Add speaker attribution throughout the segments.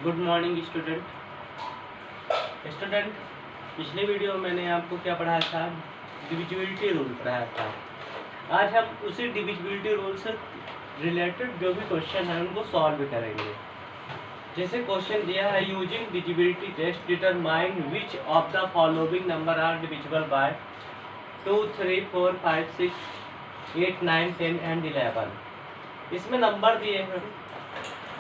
Speaker 1: Good morning student. पिछले video में मैंने आपको क्या पढ़ाया था, डिविजिबिलिटी रूल पढ़ाया था। आज हम उसी डिविजिबिलिटी रूल से रिलेटेड जो भी क्वेश्चन है उनको सॉल्व करेंगे। जैसे क्वेश्चन दिया है, using divisibility test determine which of the following number are divisible by 2, 3, 4, 5, 6, 8, 9, 10 and 11। इसमें नंबर दिए हैं,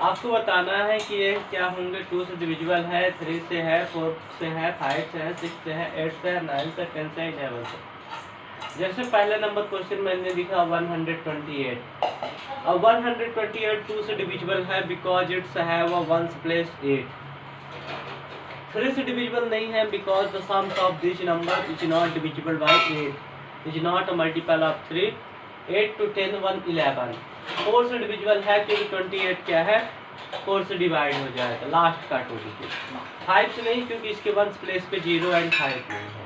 Speaker 1: आपको बताना है कि ये क्या होंगे। 2 से डिविजिबल है, 3 से है, 4 से है, 5 से है, 6 से है, 8 से है, 9 से, 10 से, 11 से। जैसे पहले नंबर क्वेश्चन मैंने लिखा 128। अब 128 2 से डिविजिबल है because it's have a ones place 8। 3 से डिविजिबल नहीं है because the sums of this number is not divisible bye 8, is not a multiple of 3। 8 to 10 1 11। 4 से डिविजिबल है क्योंकि 28 क्या है, 4 से डिवाइड हो जाएगा, लास्ट का 2 डिजिट। 5 से नहीं क्योंकि इसके वंस प्लेस पे 0 एंड 5 नहीं है।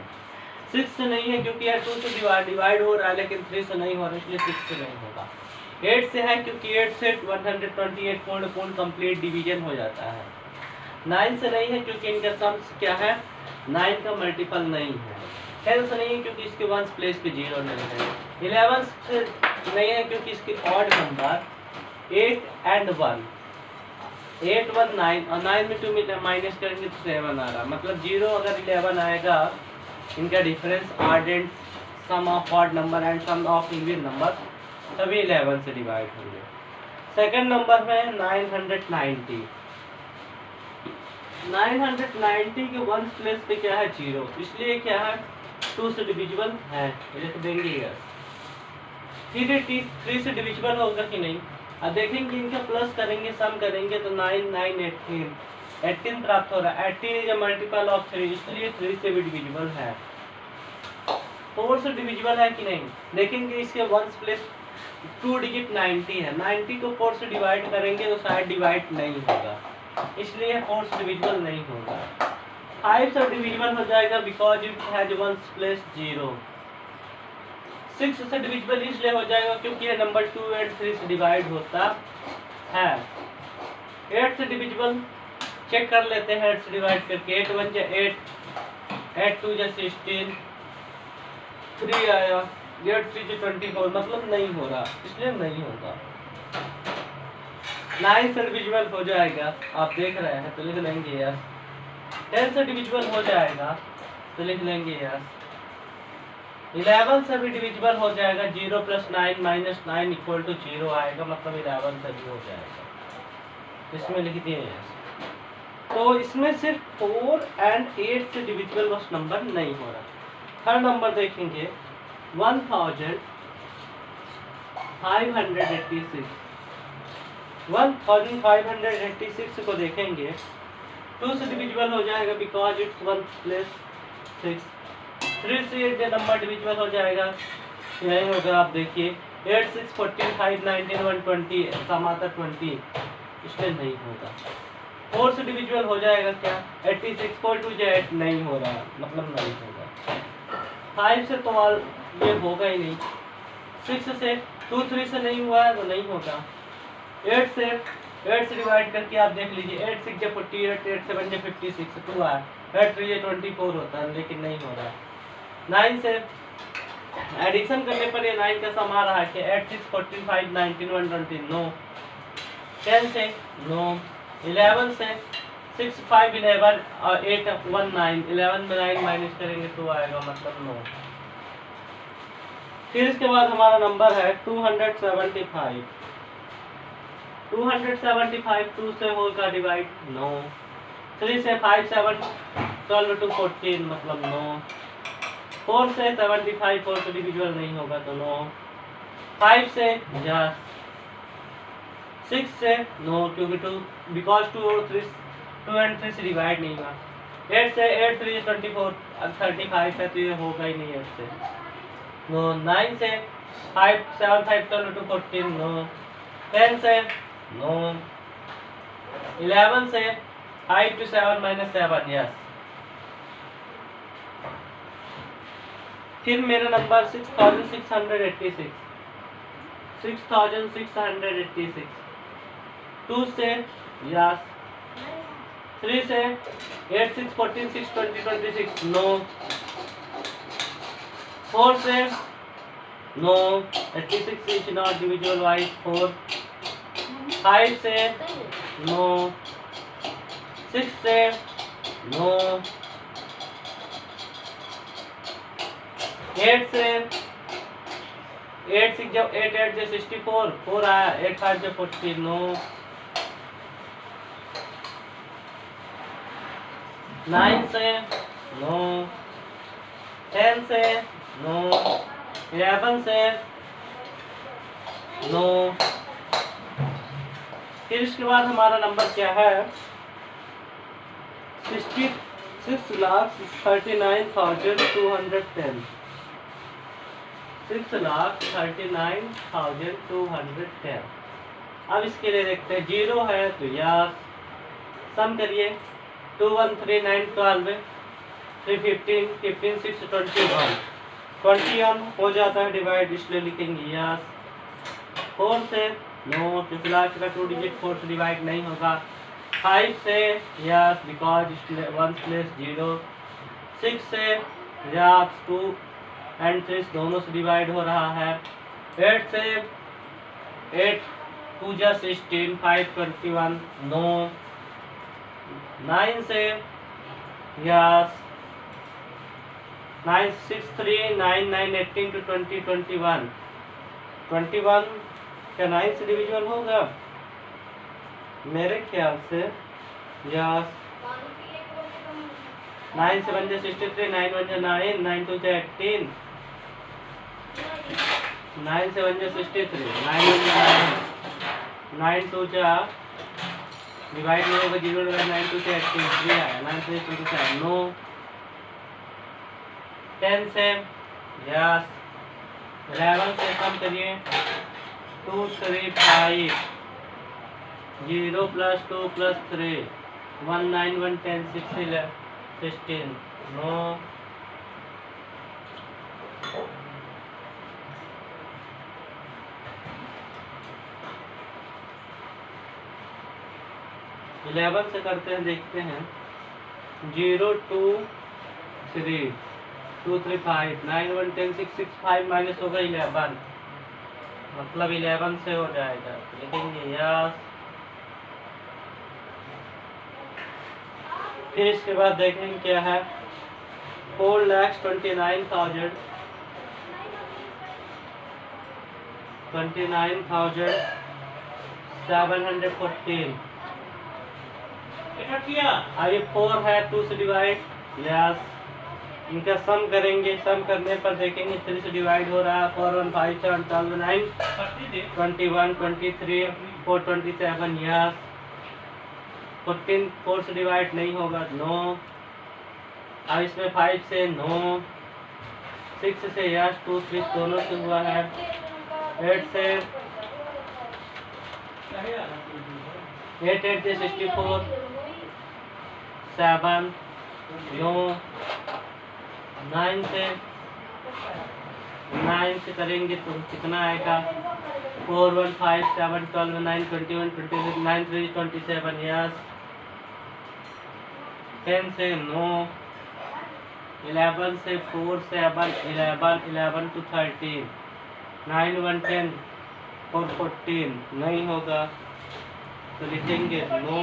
Speaker 1: 6 से नहीं है क्योंकि यह 2 से डिवाइड हो रहा है लेकिन 3 से नहीं हो रहा, इसलिए 6 से नहीं होगा। 8 से है क्योंकि 8 से 128 पूर्ण कंप्लीट डिवीजन हो जाता है। 9 से नहीं है क्योंकि इनका सम्स क्या है, 9 का मल्टीपल नहीं है। 10 से नहीं है क्योंकि इसके वंस प्लेस पे 0 नहीं है। 11 से नहीं है क्योंकि इसके ऑड नंबर 8 एंड 1, 8 1 9 और 9 में 2 में माइनस करेंगे तो 7 आ रहा, मतलब 0 अगर 11 आएगा, इनका difference odd and sum of odd number and sum of even number सभी 11 से डिवाइड होंगे। सेकंड नंबर में 990। 990 के वंस प्लेस पे क्या है, 0, इसलिए क्या है 2 से डिविजिबल है, लिख देंगे यार। फिर 3 से डिविजिबल होगा कि नहीं, अब देखेंगे इनका प्लस करेंगे, सम करेंगे तो 9 9 18 प्राप्त हो रहा है। 18 इज अ मल्टीपल ऑफ 3, इसलिए 3 से भी डिविजिबल है। 4 से डिविजिबल है कि नहीं, देखेंगे इसके वंस प्लेस 2 डिजिट 90 है, 90 को 4 से डिवाइड करेंगे तो शायद डिवाइड नहीं होगा, इसलिए 4 से डिविजिबल नहीं होगा। 5 से डिविजिबल हो जाएगा because it has ones place 0। 6 से डिविजिबल इसलिए हो जाएगा क्योंकि ये नंबर 2 और 3 से डिवाइड होता है। 8 से डिविजिबल चेक कर लेते हैं, 8 से डिवाइड करके 8 1 8, 8 2 16, 3 आया, 8 3 24, मतलब नहीं हो रहा, इसलिए नहीं होगा। 9 से डिविजिबल हो जाएगा, आप देख रहे हैं तो लिख लेंगे यस। 10 से डिविजिबल हो जाएगा तो लिख लेंगे यस। 11 से भी डिविजिबल हो जाएगा, 0 + 9 - 9 = 0 आएगा, मतलब 11 से भी हो जाएगा, इसमें लिख दिए यस। तो इसमें सिर्फ 4 एंड 8 से डिविजिबल बस नंबर नहीं हो रहा। थर्ड नंबर देखेंगे 1586। 1586 को देखेंगे, 2 से डिविजिबल हो जाएगा बिकॉज इट्स 1 प्लेस 6। 3 से 8 नंबर डिविजिबल हो जाएगा, यही होगा, आप देखिए 8 6 14 5 19 120, समाता 20, इसलिए नहीं होगा। 4 से डिविजिबल हो जाएगा क्या, 86 4 2 8, नहीं हो रहा, मतलब नहीं होगा। 5 से तो ये होगा ही नहीं। 6 से 2 3 से नहीं हुआ है तो नहीं होगा। 8 से डिवाइड करके आप देख लीजिए, 8 6 = 48, 8 7 = 56, 2 आया, 8 3 = 24 होता है, लेकिन नहीं हो रहा। 9 से एडिशन करने पर ये 9 का सम आ रहा है कि 8 6 14 5 19 120, नो। 10 से नो। 11 से 6 5 11 और 8 1 9, 11 में 9 माइनस करेंगे तो आएगा, मतलब नो। फिर इसके बाद हमारा नंबर है 275। 275 2 से होगा डिवाइड, नो। 3 से 5 7 12 to 14, मतलब नो। 4 से 75 4 से डिविजिबल नहीं होगा तो नो। 5 से यस। 6 से नो क्योंकि 2 बिकॉज 2 और 2 एंड 3 से डिवाइड नहीं हुआ। 8 से 8 3 24, 35 है तो ये होगा ही नहीं 8 से, नो। 9 से 5 7 5 12 to 14, नो। 10 से नो। 11 से 5 to 7 - 7, यस। फिर मेरा नंबर 6686। 6686, 2 से यस। 3 से 8 6 14 6 20 26 नो। 4 से no, 86 is not divisible by 4। 5 से नो, 6 से नो, 8 से 8 6 जब 8 8 जो 64 4 आया, 8 5 जो 40 नो। 9 से नो, 10 से नो, 11 से नो। फिर इसके बाद हमारा नंबर क्या है 6,39,210। 6,39,210। अब इसके लिए देखते हैं, 0 है तो यस, सम करिए 2 1 3 9 12 3 15 15 6 21 21 हो जाता है डिवाइड, इसलिए लिखेंगे यस। 4 से नो, क्योंकि लास्ट का 2 डिजिट 4 से डिवाइड नहीं होगा। 5 से यस, बिकॉज 1 प्लेस 0। 6 से यस, 2 एंड 3 दोनों से डिवाइड हो रहा है। 8 से 8 2 जा 16 5 21 नो। 9 से यस, 9 6 3 9 9 18 to 20 21 21 क्या 9 से डिविजिबल होगा मेरे ख्याल से यस। 9 से 1 जा 63 9 1 जा 9 9 2 जा 18 9 से 1 जा 63 9 1 जा 9 9 2 जा डिवाइड नहीं होगा, 0 लगा 9 2 से 18 3 आया, 9 3 2 से नो। 10 से यस, 11 से कम करिए 2 3 5 0 प्लस 2 प्लस 3 1 9 1 10 6 16 नो। 11 से करते हैं, देखते हैं 0 2 3 2 3 5 9 1 10 6 6 5 माइनस होगा 11, मतलब 11 से हो जाएगा, लिखेंगे यस। फिर इसके बाद देखेंगे क्या है 4,29,000 29,714। अब ये 4 है 2 से डिवाइड यस, इनका सम करेंगे, सम करने पर देखेंगे 3 से डिवाइड हो रहा है। 4 1 5 7 12 9 21 23 4 27 यस। 14 4 से डिवाइड नहीं होगा नो। अब इसमें 5 से नो, 6 से यस, 2 3 दोनों से हुआ है। 8 से 8 8 से 64 7 नो। 9 से करेंगे तो कितना आएगा 4 1 5 7 12 9 21 26 9 3 27 यस। 10 से नो। 11 से 4 7 11 11 to 13 9 1 10 4 14 नहीं होगा तो लिखेंगे नो।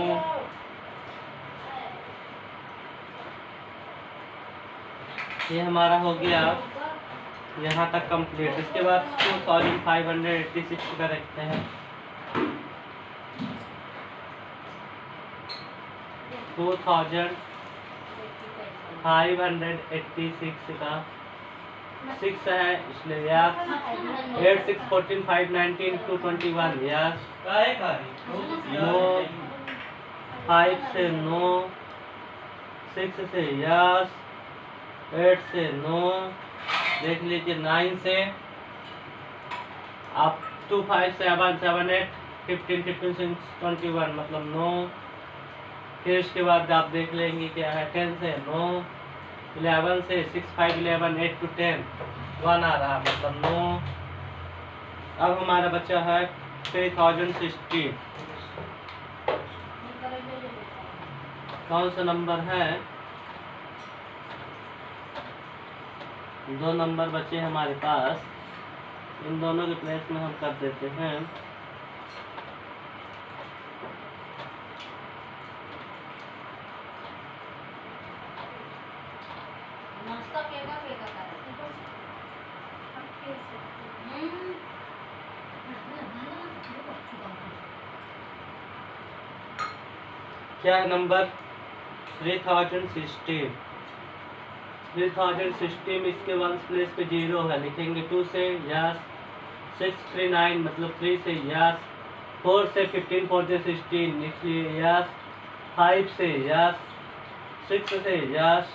Speaker 1: ये हमारा हो गया यहाँ तक कंप्लीट। इसके बाद 2586 का रखते हैं। 2586 का 6 है इसलिए यस। 8 6 14 5 19 2 21 यस। नो। 5 से नो, 6 से यस, 8 से नो। देख लीजिए 9 से आप 2 5 7 7 8 15 15 6 21 मतलब नो। फिर इसके बाद आप देख लेंगे क्या है 10 से नो। 11 से 6 5 11 8 to 10 1 आ रहा मतलब नो। अब हमारा बच्चा है 3060। कौन सा नंबर है? 2 नंबर बचे हमारे पास, इन दोनों के प्लेस में हम कर देते हैं क्या है नंबर? 3016। 3016 इसके बाद प्लेस पे 0 है, लिखेंगे 2 से यस। 639 मतलब 3 से यस। 4 से 15 4 से 16 इसलिए यस। 5 से यस। 6 से यस।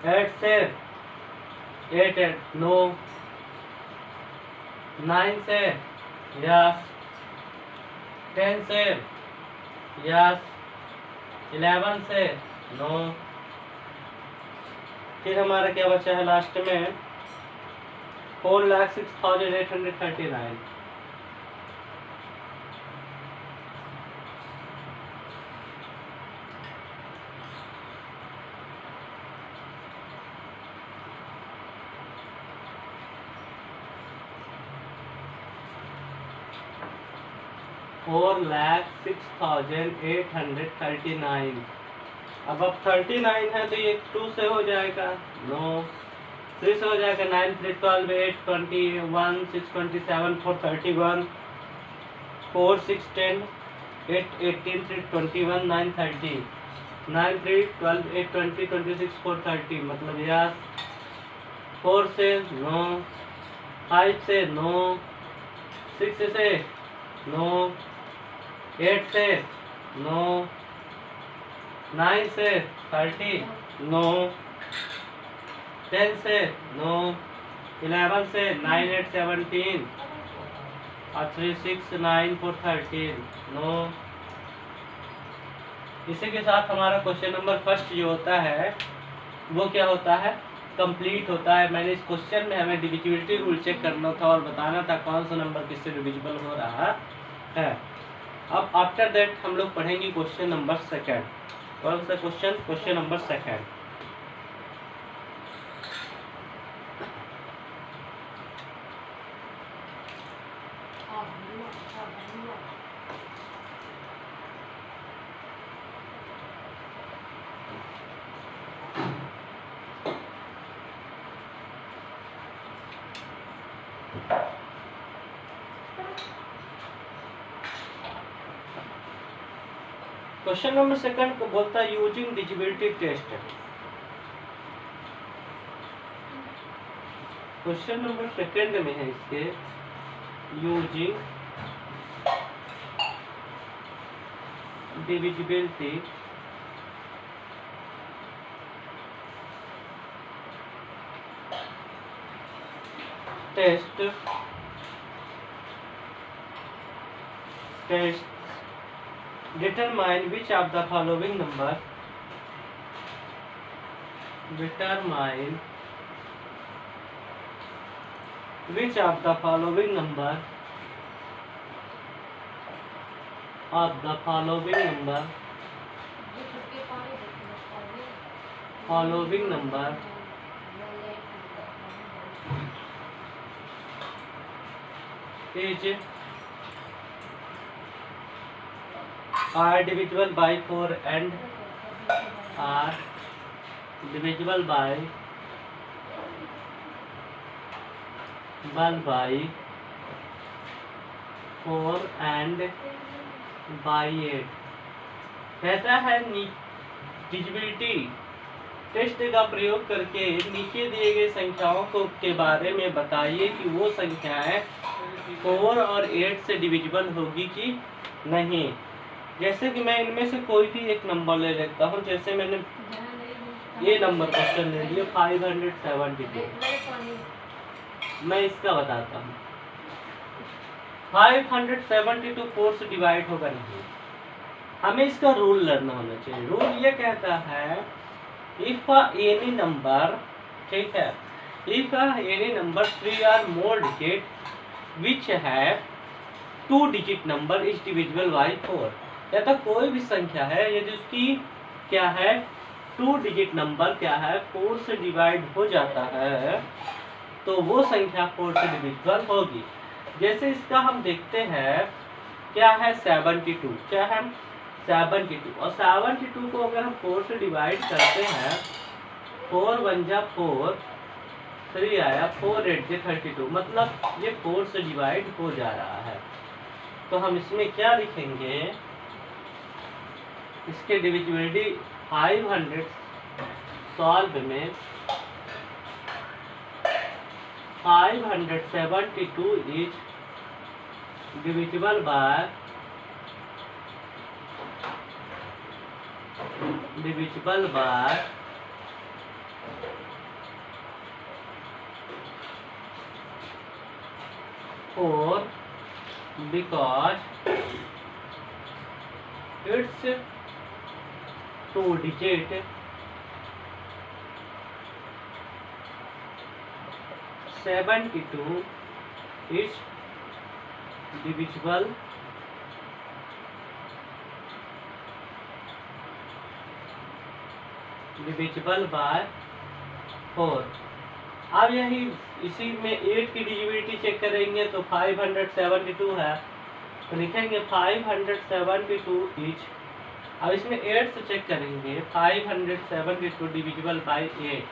Speaker 1: 8 से 8 नो। 9 से यस। 10 से यस। 11 से नो। फिर हमारा क्या बचा है लास्ट में? 4,06,839। $4,06,839। अब 39 है तो ये 2 से हो जाएगा, नो। 3 से हो जाएगा, 9 3 12 8 21 6 27 4 31 4 6 10 8 18 3 21 9 30 9 3 12 8 20 26 4 30 मतलब यस। 4 से नो। 5 से नो। 6 से नो। 8 से नो। 9 से 30 नो। 10 से नो। 11 से 9 8 17 और 3 6 9 4 13 नो। इसी के साथ हमारा क्वेश्चन नंबर फर्स्ट जो होता है वो क्या होता है? कंप्लीट होता है। मैंने इस क्वेश्चन में हमें डिविजिबिलिटी रूल चेक करना था और बताना था कौन सा नंबर किससे डिविजिबल हो रहा है। अब आफ्टर दैट हम लोग पढ़ेंगे क्वेश्चन नंबर सेकंड। कौन सा क्वेश्चन? Question number second. Question number second को बोलता है using divisibility test. Question number second में है इसके using divisibility test determine which of the following number determine which of the following number is are divisible by 4 and are divisible by 4 and by 8। कहता है divisibility test का प्रयोग करके नीचे दिए गए संख्याओं के बारे में बताइए कि वो संख्याएं 4 और 8 से डिविजिबल होगी कि नहीं। जैसे कि मैं इनमें से कोई भी एक नंबर ले लेता हूँ, जैसे मैंने ये नंबर क्वेश्चन ले लिया 572। मैं इसका बताता हूँ। 572 4 से डिवाइड होगा नहीं। हमें इसका रूल लर्न होना चाहिए। रूल ये कहता है इफ एनी नंबर, ठीक है, if any number 3 or more digit which have 2 digit number is divisible by 4। कहता कोई भी संख्या है यदि उसकी क्या है, 2 डिजिट नंबर क्या है 4 से डिवाइड हो जाता है तो वो संख्या 4 से डिविजिबल होगी। जैसे इसका हम देखते हैं क्या है 72, क्या है 72, और 72 को अगर हम 4 से डिवाइड करते हैं 4 1 जा 4, 3 आया, 4 8 जा 32, मतलब ये 4 से डिवाइड हो जा रहा है। तो हम इसमें क्या लिखेंगे, इसके डिविजिबिलिटी 500 सॉल्व में 572 is divisible by 4 because it's 2 digit (72) is divisible by 4। अब यही इसी में 8 की डिविजिबिलिटी चेक करेंगे तो 572 है, तो लिखेंगे 572 इच। अब इसमें 8 से चेक करेंगे 572 डिविजिबल बाय 8,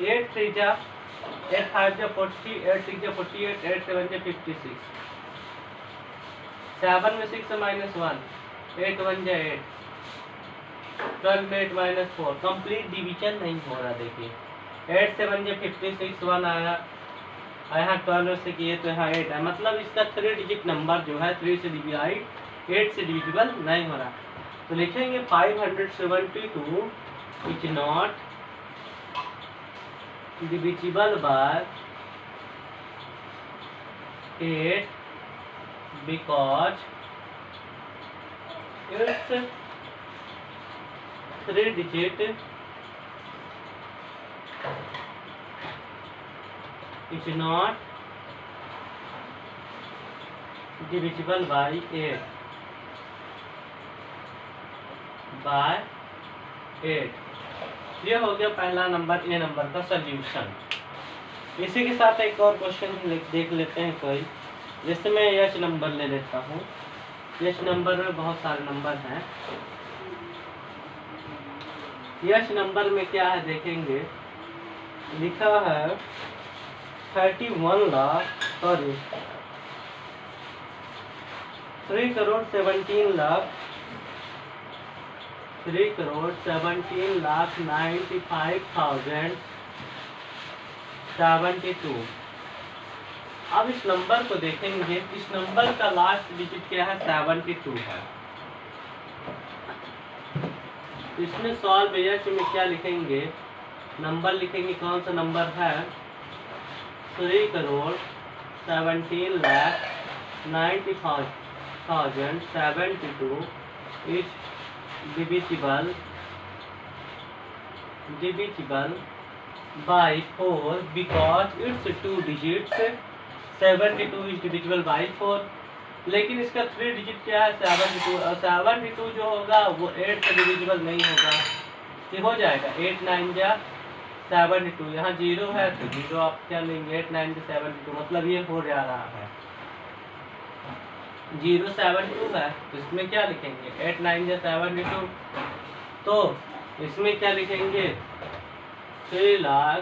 Speaker 1: 8 3 जा 8 5 जा 40, 8 6 जा 48, 8 7 जा 56, 7 में 6 से -1, 8 1 जा 8, 12 8 -4, कंप्लीट डिवीजन नहीं हो रहा। देखिए 8 7 जा 56, 1 आया, यहाँ 12 से किए तो यहाँ 8 है, मतलब इसका 3 डिजिट नंबर जो है 3 से डिवाइड 8 से डिविजिबल नहीं हो रहा। तो लिखेंगे 572 is not divisible bye 8 because its 3 digit is not divisible by 8 ये हो गया पहला नंबर, ए नंबर का सॉल्यूशन। इसी के साथ एक और क्वेश्चन देख लेते हैं कोई, जैसे मैं एच नंबर ले लेता हूँ। एच नंबर में बहुत सारे नंबर हैं। एच नंबर में क्या है देखेंगे, लिखा है 3 करोड़ 17 लाख 95,072। अब इस नंबर को देखेंगे, इस नंबर का लास्ट डिजिट क्या है 72 है। इसमें सॉल्व एच में क्या लिखेंगे, नंबर लिखेंगे, कौन सा नंबर है 3 crore 17 lakh 90,072 is divisible by 4 because it's 2 digits। 72 is divisible by 4, लेकिन इसका 3 डिजिट क्या है 72, और 72 जो होगा वो 8 से डिविजिबल नहीं होगा। ये हो जाएगा 8 9 जा 72, यहाँ 0 है तो 0 आप क्या लेंगे, 8 9 जा 72, मतलब ये हो जा रहा है 072 है, तो इसमें क्या लिखेंगे 8 9 जा 72, तो इसमें क्या लिखेंगे 3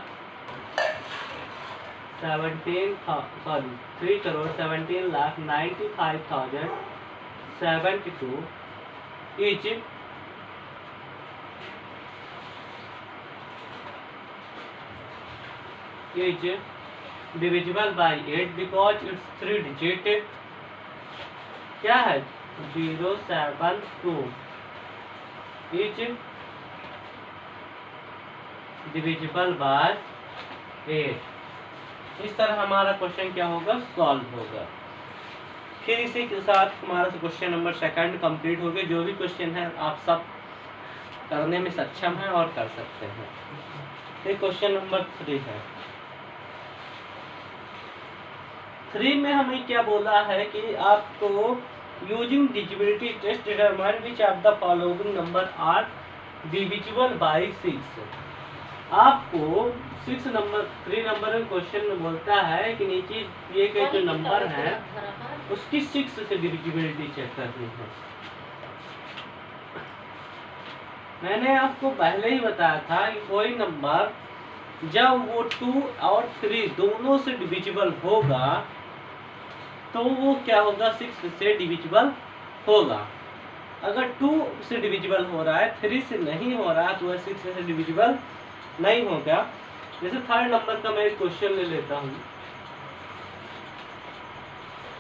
Speaker 1: crore 17 lakh 95,072 is divisible by 8 because it's 3 digit क्या है 072 इज डिविजिबल बाय 8। इस तरह हमारा क्वेश्चन क्या होगा, सॉल्व होगा। फिर इसी के साथ हमारा क्वेश्चन नंबर 2 कंप्लीट हो गया। जो भी क्वेश्चन है आप सब करने में सक्षम हैं और कर सकते हैं। फिर क्वेश्चन नंबर 3 है। 3 में हमें क्या बोला है कि आपको using divisibility test determine which of the following number are divisible by 6। आपको 3 नंबर में क्वेश्चन में बोलता है कि नीचे दिए गए जो नंबर है उसकी 6 से डिविजिबिलिटी चेक करनी है। मैंने आपको पहले ही बताया था कि कोई नंबर जब वो 2 और 3 दोनों से डिविजिबल होगा तो वो क्या होगा, 6 से डिविजिबल होगा। अगर 2 से डिविजिबल हो रहा है, 3 से नहीं हो रहा तो वह 6 से डिविजिबल नहीं होगा। जैसे 3rd नंबर का मैं एक क्वेश्चन ले लेता हूँ।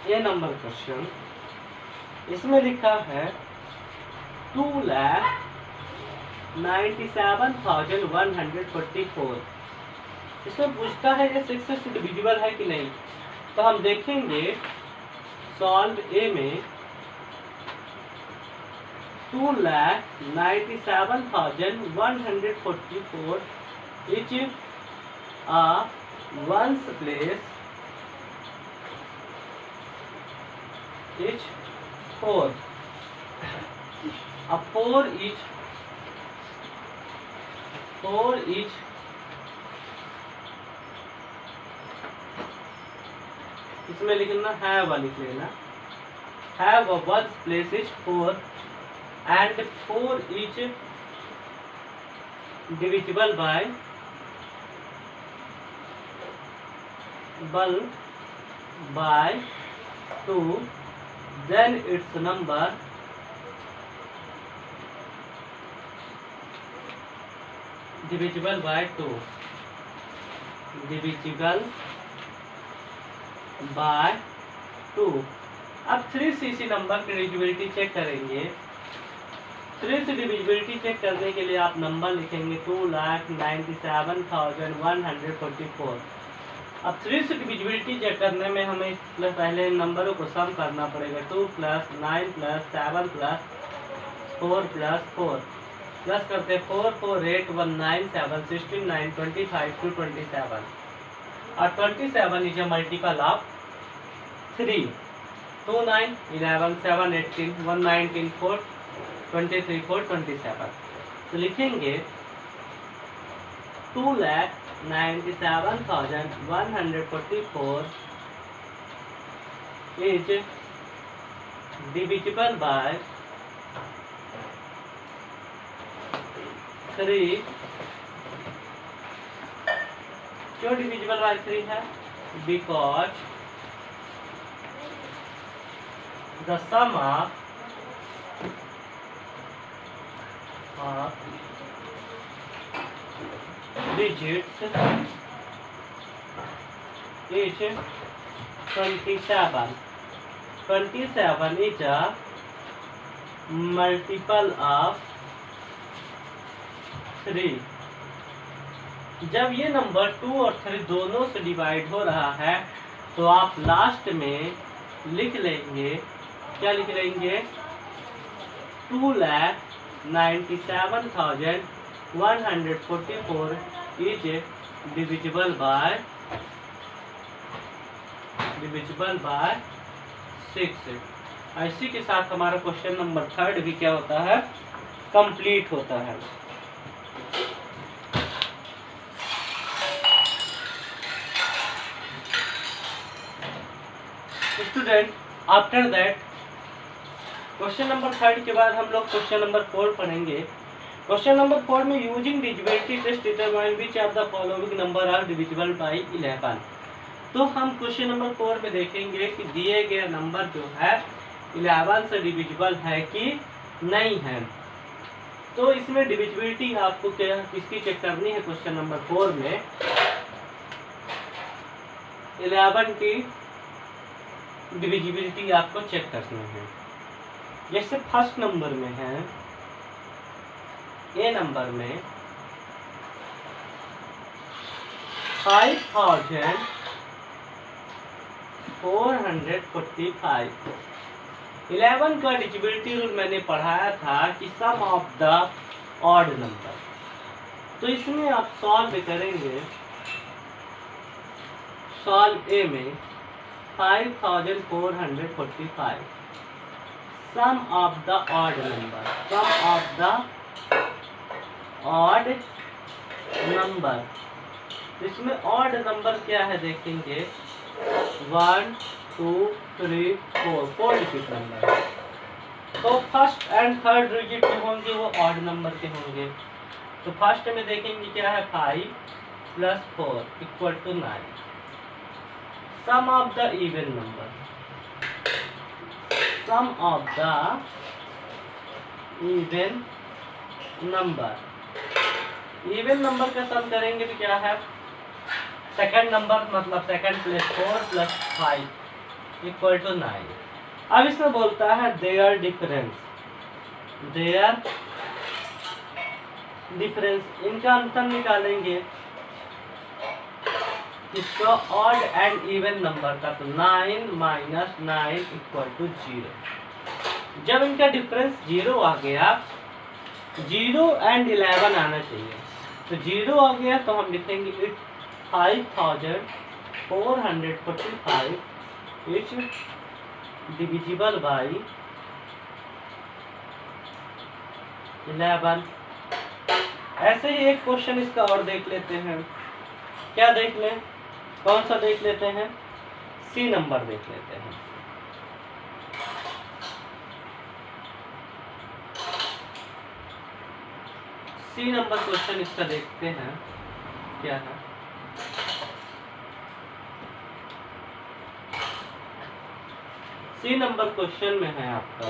Speaker 1: ये नंबर क्वेश्चन, इसमें लिखा है 2,97,144। इसमें पूछता है ये 6 से डिविजिबल है कि नहीं। तो हम देखेंगे सॉल्व ए में 2,97,144 is a ones place is 4, a 4 is इसमें लिखना हैव लिख लेना, have a ones place is 4 and 4 is divisible by 2, then its number divisible by 2, divisible by 2। अब 3 से इसी नंबर की डिविजिबिलिटी चेक करेंगे। 3 से डिविजिबिलिटी चेक करने के लिए आप नंबर लिखेंगे 2,97,144। अब 3 से डिविजिबिलिटी चेक करने में हमें पहले नंबरों को सम करना पड़ेगा। 2 + 9 + 7 + 4 + 4 प्लस करते 4 4 8 1 9 7 16 9 25 2 27 और 27 इज अ मल्टीपल ऑफ 3। 2 9 11 7 18 1 19 4 23 4 27। तो लिखेंगे 2,97,144 इज डिविजिबल बाय 3। क्यों डिविजिबल बाय 3 है? Because the sum of digits is 27. 27 is a multiple of 3। जब ये नंबर 2 और 3 दोनों से डिवाइड हो रहा है तो आप लास्ट में लिख लेंगे, क्या लिख लेंगे? 2,97,144 इज डिविजिबल बाय 6। इसी के साथ हमारा क्वेश्चन नंबर 3rd भी क्या होता है, कंप्लीट होता है। Student, after that question number 3rd के बाद हम लोग क्वेश्चन नंबर 4 पढ़ेंगे। क्वेश्चन नंबर 4 में using divisibility test determine which of the following number are divisible by 11। तो हम क्वेश्चन नंबर 4 में देखेंगे कि दिए गए नंबर जो है 11 से डिविजिबल है कि नहीं है। तो इसमें डिविजिबिलिटी आपको क्या किसकी चेक करनी है? क्वेश्चन नंबर 4 में 11 की डिविजिबिलिटी आपको चेक करनी है। जैसे फर्स्ट नंबर में है, ए नंबर में 5,445। 11 का डिविजिबिलिटी रूल मैंने पढ़ाया था कि sum of the odd number. तो इसमें आप सॉल्व करेंगे। सॉल्व ए में 5,445 sum of the odd number, sum of the odd number. इसमें ऑड नंबर क्या है देखेंगे, 1 2 3 4, 4 डिजिट नंबर है। तो फर्स्ट एंड थर्ड डिजिट जो होंगे वो ऑड नंबर के होंगे। तो फर्स्ट में देखेंगे क्या है, 5 + 4 = 9। Sum of the even number, sum of the even number, even number का सम करेंगे तो क्या है, सेकंड नंबर मतलब सेकंड प्लस 4 + 5 = 9। अब इसमें बोलता है देयर डिफरेंस, देयर डिफरेंस, इनका अंतर निकालेंगे इसका ऑड एंड इवन नंबर का। तो 9 - 9 = 0। जब इनका डिफरेंस 0 आ गया, 0 एंड 11 आना चाहिए। तो 0 आ गया तो हम लिखेंगे इट 5445 इज डिविजिबल बाई 11। ऐसे ही एक क्वेश्चन इसका और देख लेते हैं। क्या देख लें, कौन सा देख लेते हैं, सी नंबर देख लेते हैं। सी नंबर क्वेश्चन इसका देखते हैं क्या है। सी नंबर क्वेश्चन में है आपका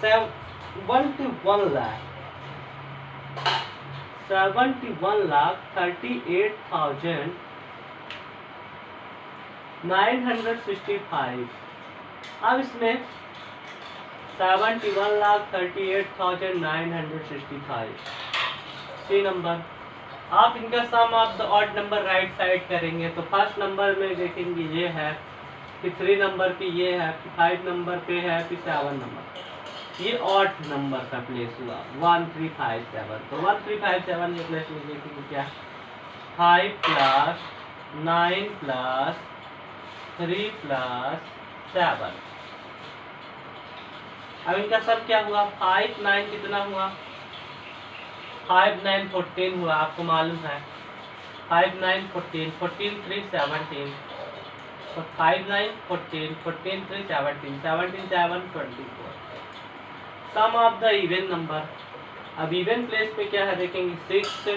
Speaker 1: 71,38,965। अब इसमें 71,38,965 सी नंबर। आप इनका sum of the odd number right side करेंगे तो फर्स्ट नंबर में देखेंगे ये है, फिर 3 नंबर पे ये है, फिर 5 नंबर पे है, फिर 7 नंबर, ये ऑड नंबर का प्लेस हुआ 1357। तो 1357 के प्लेस में देखेंगे क्या, 5 + 9 + 3 + 7। अब इनका सब क्या हुआ, 5 9 कितना हुआ, 5 9 14 हुआ, आपको मालूम है 5 9 14, 14 3 17। तो 5 9 14, 14 3 17, 17 7 24। Sum of the even number, अब इवन प्लेस पे क्या है देखेंगे 6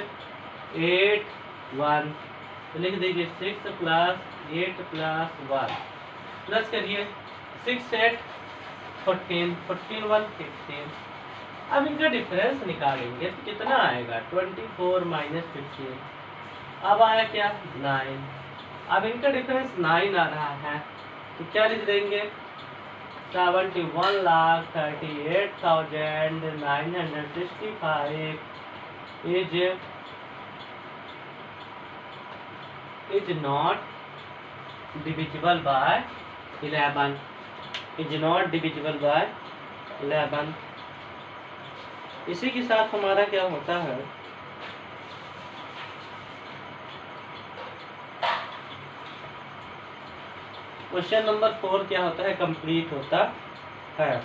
Speaker 1: 8 1। तो लिख दीजिए 6 + 8 + 1 प्लस करिए 6 8 14, 14 1 16। अब इनका डिफरेंस निकालेंगे तो कितना आएगा, 24 - 15। अब आया क्या, 9। अब इनका डिफरेंस 9 आ रहा है तो क्या लिख देंगे, 71,38,965 is not divisible by 11, is not divisible by 11। इसी के साथ हमारा क्या होता है, क्वेश्चन नंबर 4 क्या होता है, कंप्लीट होता है।